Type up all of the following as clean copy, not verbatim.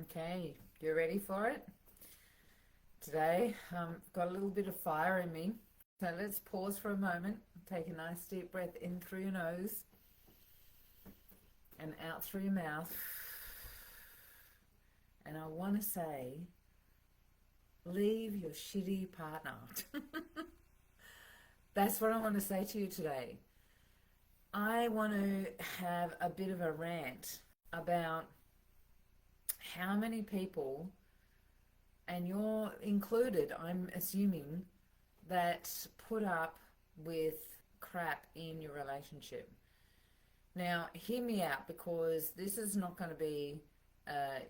Okay, you ready for it? Today, I've got a little bit of fire in me. So let's pause for a moment. Take a nice deep breath in through your nose and out through your mouth. And I want to say, leave your shitty partner. That's what I want to say to you today. I want to have a bit of a rant about how many people, and you're included, I'm assuming, that put up with crap in your relationship. Now, hear me out, because this is not going to be, a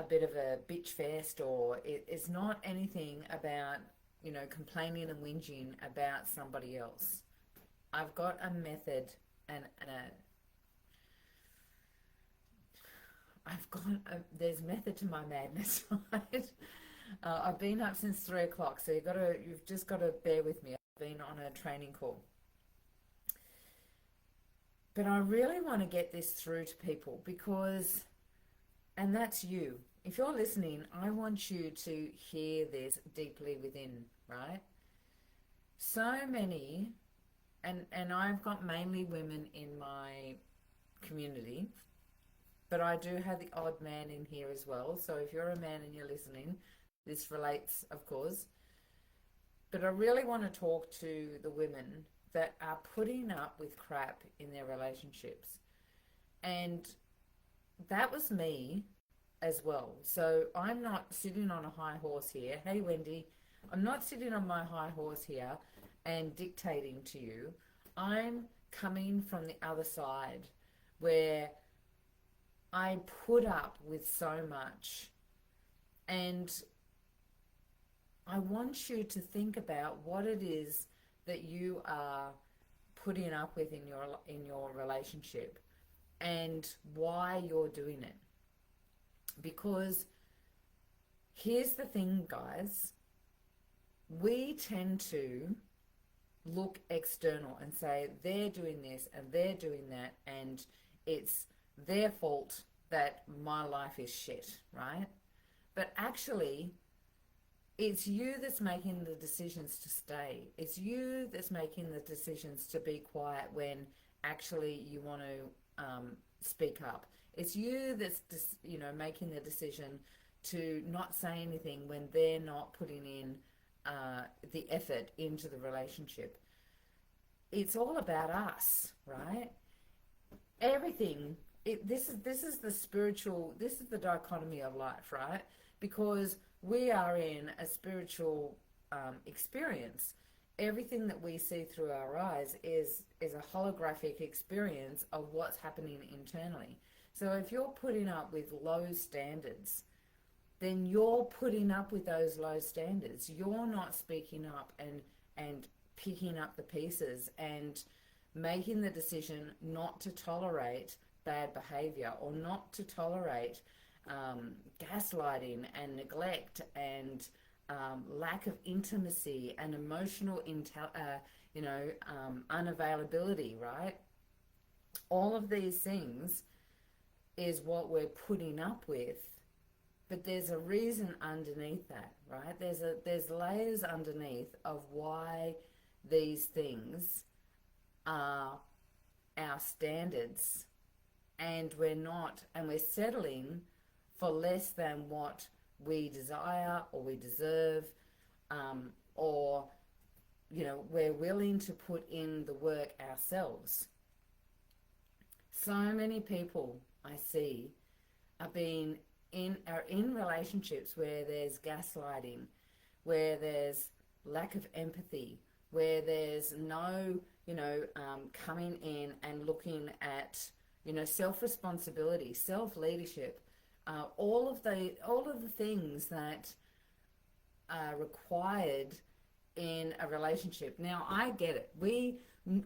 bit of a bitch fest, or it's not anything about, complaining and whinging about somebody else. I've got a method and there's method to my madness, right? I've been up since 3 o'clock, so you've just got to bear with me. I've been on a training call. But I really want to get this through to people because, and that's you. If you're listening, I want you to hear this deeply within, right? So many, and I've got mainly women in my community, but I do have the odd man in here as well. So if you're a man and you're listening, this relates, of course. But I really want to talk to the women that are putting up with crap in their relationships. And that was me as well. So I'm not sitting on a high horse here. Hey, Wendy, I'm not sitting on my high horse here and dictating to you. I'm coming from the other side where I put up with so much, and I want you to think about what it is that you are putting up with in your relationship and why you're doing it. Because here's the thing, guys, we tend to look external and say they're doing this and they're doing that, and it's their fault that my life is shit, right? But actually, it's you that's making the decisions to stay. It's you that's making the decisions to be quiet when actually you want to speak up. It's you that's making the decision to not say anything when they're not putting in the effort into the relationship. It's all about us, right? Everything. This is the spiritual. This is the dichotomy of life, right? Because we are in a spiritual experience. Everything that we see through our eyes is a holographic experience of what's happening internally. So if you're putting up with low standards, then you're putting up with those low standards. You're not speaking up and picking up the pieces and making the decision not to tolerate bad behavior, or not to tolerate gaslighting and neglect and lack of intimacy and emotional unavailability, right? All of these things is what we're putting up with, but there's a reason underneath that, right? There's layers underneath of why these things are our standards, and we're settling for less than what we desire or we deserve, or we're willing to put in the work ourselves. So many people I see are in relationships where there's gaslighting, where there's lack of empathy, where there's no coming in and looking at self-responsibility, self-leadership, all of the things that are required in a relationship. Now, I get it.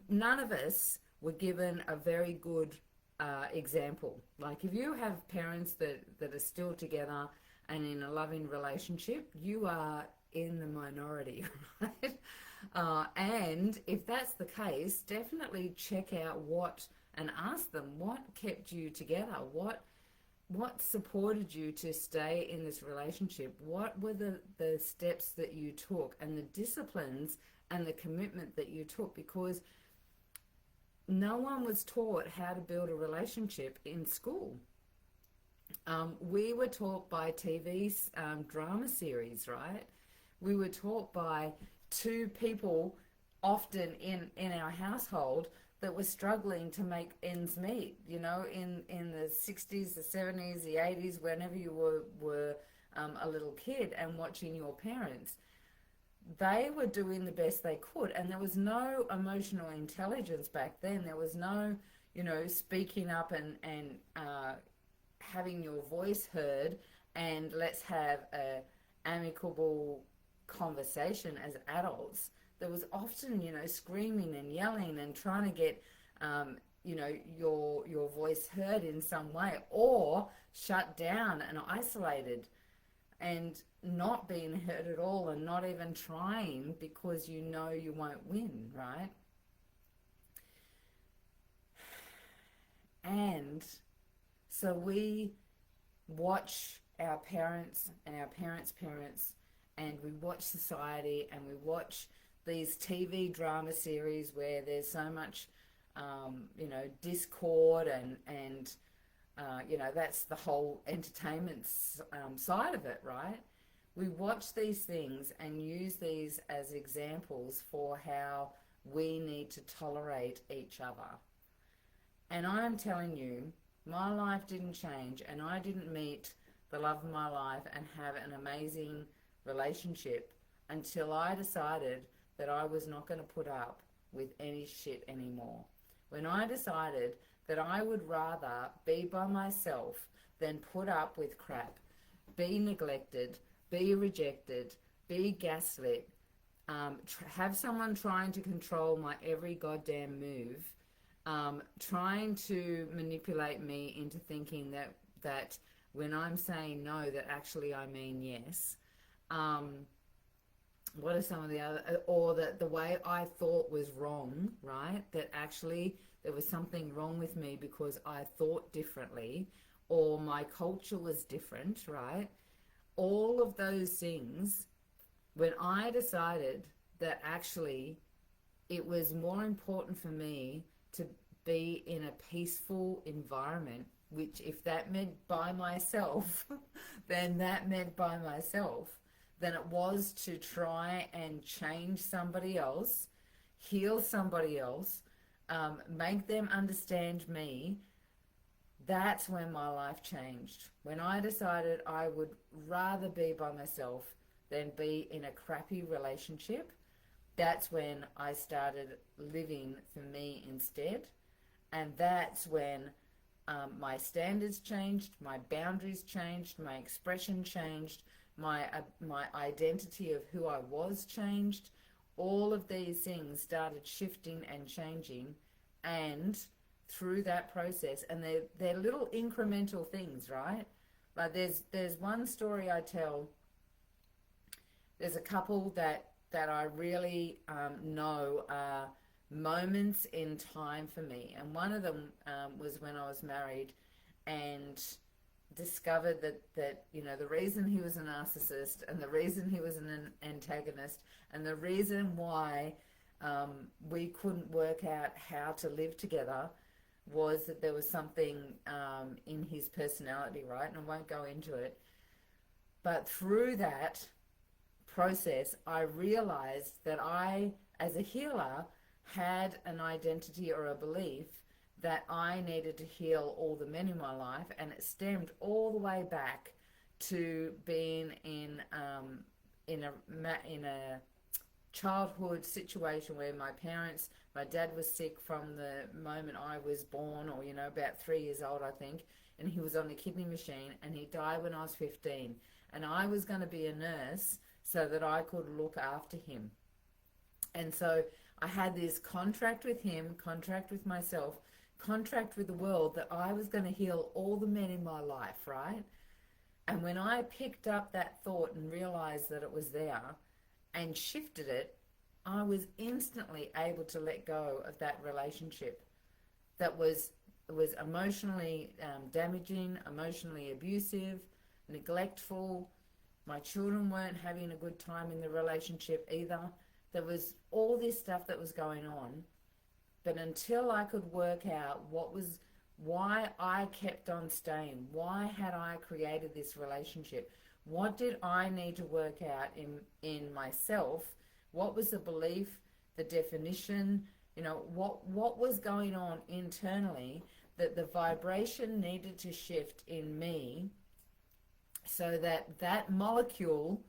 None of us were given a very good example. Like, if you have parents that are still together and in a loving relationship, you are in the minority, right? And if that's the case, definitely check out what and ask them what kept you together, what supported you to stay in this relationship, what were the steps that you took and the disciplines and the commitment that you took, because no one was taught how to build a relationship in school. We were taught by TV drama series, right? We were taught by two people often in our household that were struggling to make ends meet, you know, in the 60s, the 70s, the 80s, whenever you were a little kid and watching your parents. They were doing the best they could, and there was no emotional intelligence back then. There was no, you know, speaking up and having your voice heard, and let's have a amicable conversation as adults. There was often, you know, screaming and yelling and trying to get, you know, your voice heard in some way, or shut down and isolated and not being heard at all, and not even trying because you know you won't win, right? And so we watch our parents and our parents' parents, and we watch society, and we watch these TV drama series where there's so much, you know, discord and you know, that's the whole entertainment side of it, right? We watch these things and use these as examples for how we need to tolerate each other. And I am telling you, my life didn't change, and I didn't meet the love of my life and have an amazing relationship until I decided that I was not going to put up with any shit anymore. When I decided that I would rather be by myself than put up with crap, be neglected, be rejected, be gaslit, have someone trying to control my every goddamn move, trying to manipulate me into thinking that when I'm saying no, that actually I mean yes. What are some of the other, or that the way I thought was wrong, right? That actually there was something wrong with me because I thought differently, or my culture was different, right? All of those things, when I decided that actually it was more important for me to be in a peaceful environment, which if that meant by myself, then that meant by myself, than it was to try and change somebody else, heal somebody else, make them understand me. That's when my life changed. When I decided I would rather be by myself than be in a crappy relationship, that's when I started living for me instead. And that's when my standards changed, my boundaries changed, my expression changed, my identity of who I was changed. All of these things started shifting and changing, and through that process, and they're little incremental things, right? Like there's one story I tell. There's a couple that I really know are moments in time for me, and one of them was when I was married and discovered that you know, the reason he was a narcissist, and the reason he was an antagonist, and the reason why we couldn't work out how to live together was that there was something in his personality, right? And I won't go into it, but through that process I realized that I, as a healer, had an identity or a belief that I needed to heal all the men in my life, and it stemmed all the way back to being in a childhood situation where my dad was sick from the moment I was born, or you know, about 3 years old I think, and he was on a kidney machine, and he died when I was 15, and I was going to be a nurse so that I could look after him. And so I had this contract with him, contract with myself, contract with the world, that I was going to heal all the men in my life, right? And when I picked up that thought and realized that it was there and shifted it, I was instantly able to let go of that relationship. that was emotionally damaging, emotionally abusive, neglectful. My children weren't having a good time in the relationship either. There was all this stuff that was going on, but until I could work out why I kept on staying, why had I created this relationship, what did I need to work out in myself, what was the belief, the definition, what was going on internally, that the vibration needed to shift in me so that that molecule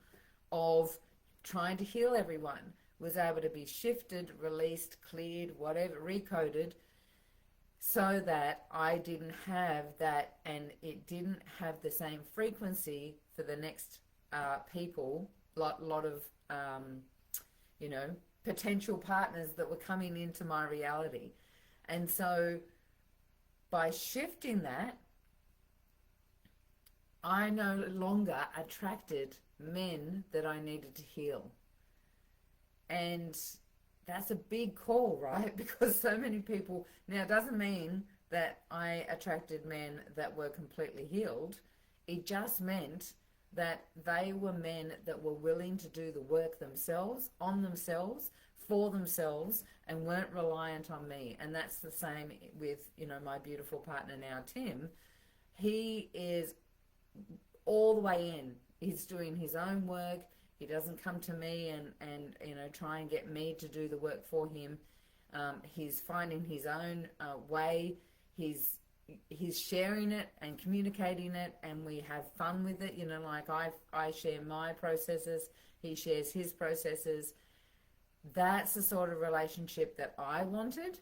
of trying to heal everyone was able to be shifted, released, cleared, whatever, recoded, so that I didn't have that, and it didn't have the same frequency for the next people, lot of potential partners that were coming into my reality. And so by shifting that, I no longer attracted men that I needed to heal. And that's a big call, right? Because so many people, now it doesn't mean that I attracted men that were completely healed. It just meant that they were men that were willing to do the work themselves, on themselves, for themselves, and weren't reliant on me. And that's the same with, my beautiful partner now, Tim. He is all the way in. He's doing his own work. He doesn't come to me and try and get me to do the work for him. He's finding his own way. He's sharing it and communicating it, and we have fun with it. Like I share my processes, he shares his processes. That's the sort of relationship that I wanted,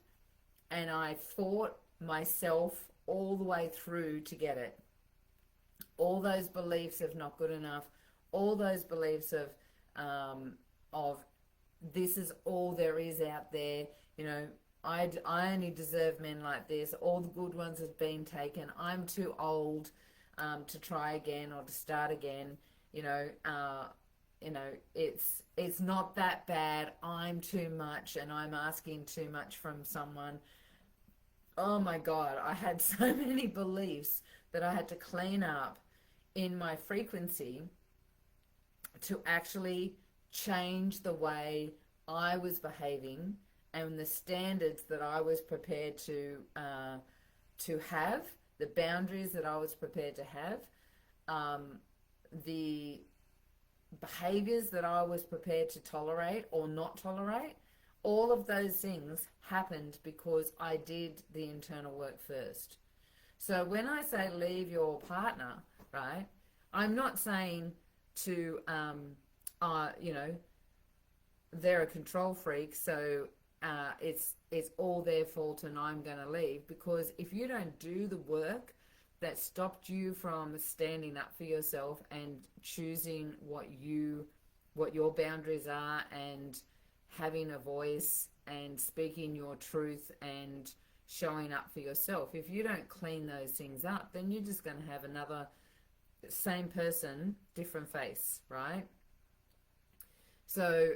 and I fought myself all the way through to get it. All those beliefs of not good enough, all those beliefs of this is all there is out there, I only deserve men like this, all the good ones have been taken, I'm too old to try again or to start again, it's not that bad, I'm too much and I'm asking too much from someone. Oh my God, I had so many beliefs that I had to clean up in my frequency to actually change the way I was behaving and the standards that I was prepared to have, the boundaries that I was prepared to have, the behaviors that I was prepared to tolerate or not tolerate. All of those things happened because I did the internal work first. So when I say leave your partner, right, I'm not saying to, they're a control freak, so it's all their fault and I'm going to leave. Because if you don't do the work that stopped you from standing up for yourself and choosing what your boundaries are and having a voice and speaking your truth and showing up for yourself, if you don't clean those things up, then you're just going to have another same person, different face, right? So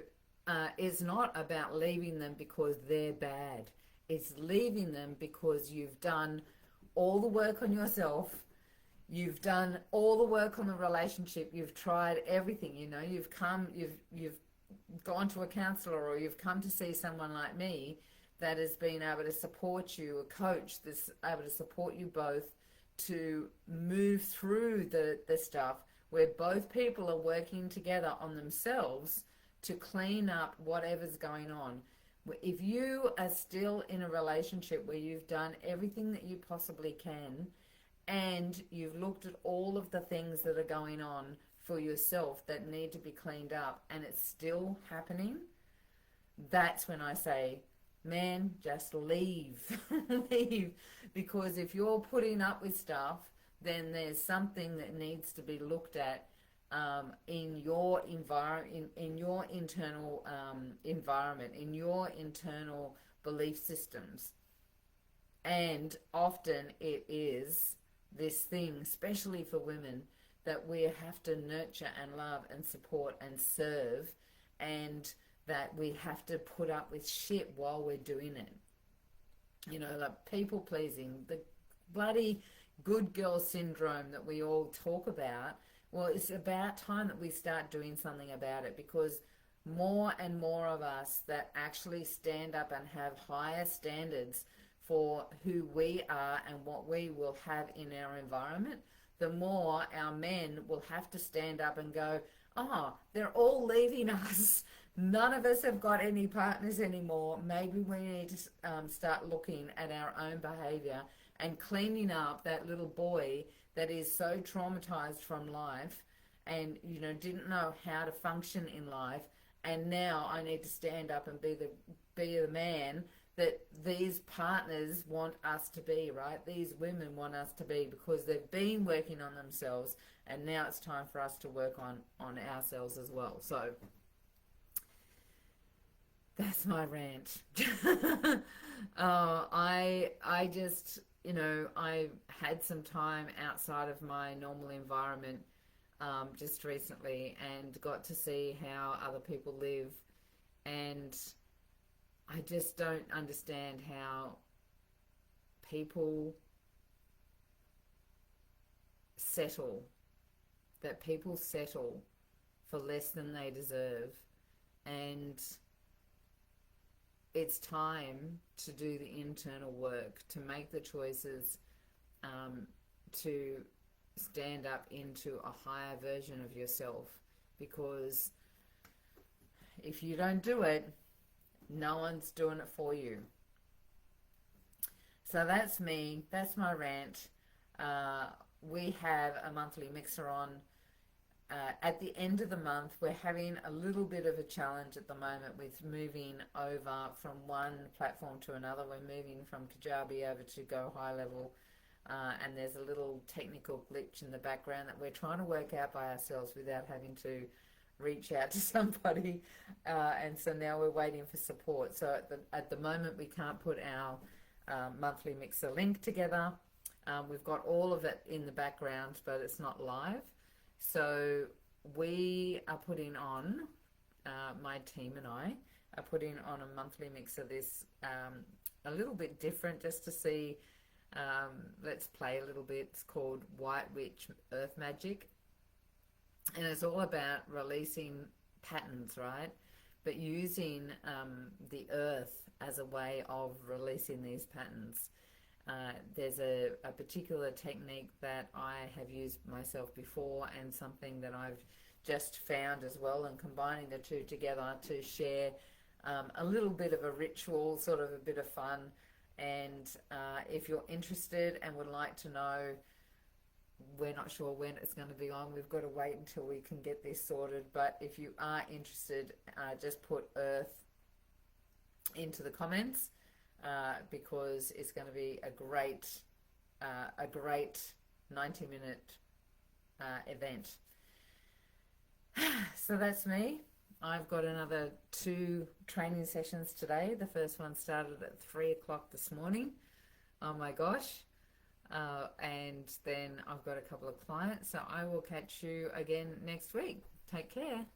it's not about leaving them because they're bad. It's leaving them because you've done all the work on yourself. You've done all the work on the relationship. You've tried everything, you've gone to a counselor, or you've come to see someone like me that has been able to support you, a coach that's able to support you both to move through the stuff where both people are working together on themselves to clean up whatever's going on. If you are still in a relationship where you've done everything that you possibly can and you've looked at all of the things that are going on for yourself that need to be cleaned up and it's still happening, that's when I say, man, just leave. Leave. Because if you're putting up with stuff, then there's something that needs to be looked at in your in your internal environment, in your internal belief systems. And often it is this thing, especially for women, that we have to nurture and love and support and serve, and that we have to put up with shit while we're doing it. You know, like people pleasing, the bloody good girl syndrome that we all talk about. Well, it's about time that we start doing something about it, because more and more of us that actually stand up and have higher standards for who we are and what we will have in our environment, the more our men will have to stand up and go, oh, they're all leaving us. None of us have got any partners anymore. Maybe we need to start looking at our own behavior and cleaning up that little boy that is so traumatized from life and, you know, didn't know how to function in life. And now I need to stand up and be the man that these partners want us to be, right? These women want us to be, because they've been working on themselves, and now it's time for us to work on ourselves as well. So that's my rant. I just, you know, I had some time outside of my normal environment just recently, and got to see how other people live, and I just don't understand how people settle, that people settle for less than they deserve. And it's time to do the internal work, to make the choices, to stand up into a higher version of yourself. Because if you don't do it, no one's doing it for you. So that's me. That's my rant. We have a monthly mixer on. At the end of the month, we're having a little bit of a challenge at the moment with moving over from one platform to another. We're moving from Kajabi over to Go High Level. And there's a little technical glitch in the background that we're trying to work out by ourselves without having to reach out to somebody, and so now we're waiting for support. So at the moment we can't put our monthly mixer link together. We've got all of it in the background, but it's not live. So we are putting on, my team and I are putting on a monthly mixer this a little bit different, just to see. Let's play a little bit. It's called White Witch Earth Magic. And it's all about releasing patterns, right? But using the earth as a way of releasing these patterns. There's a particular technique that I have used myself before, and something that I've just found as well, and combining the two together to share a little bit of a ritual, sort of a bit of fun. And if you're interested and would like to know, we're not sure when it's going to be on. We've got to wait until we can get this sorted. But if you are interested, just put Earth into the comments, because it's going to be a great 90-minute event. So that's me. I've got another 2 training sessions today. The first one started at 3 o'clock this morning. Oh my gosh. And then I've got a couple of clients. So I will catch you again next week. Take care.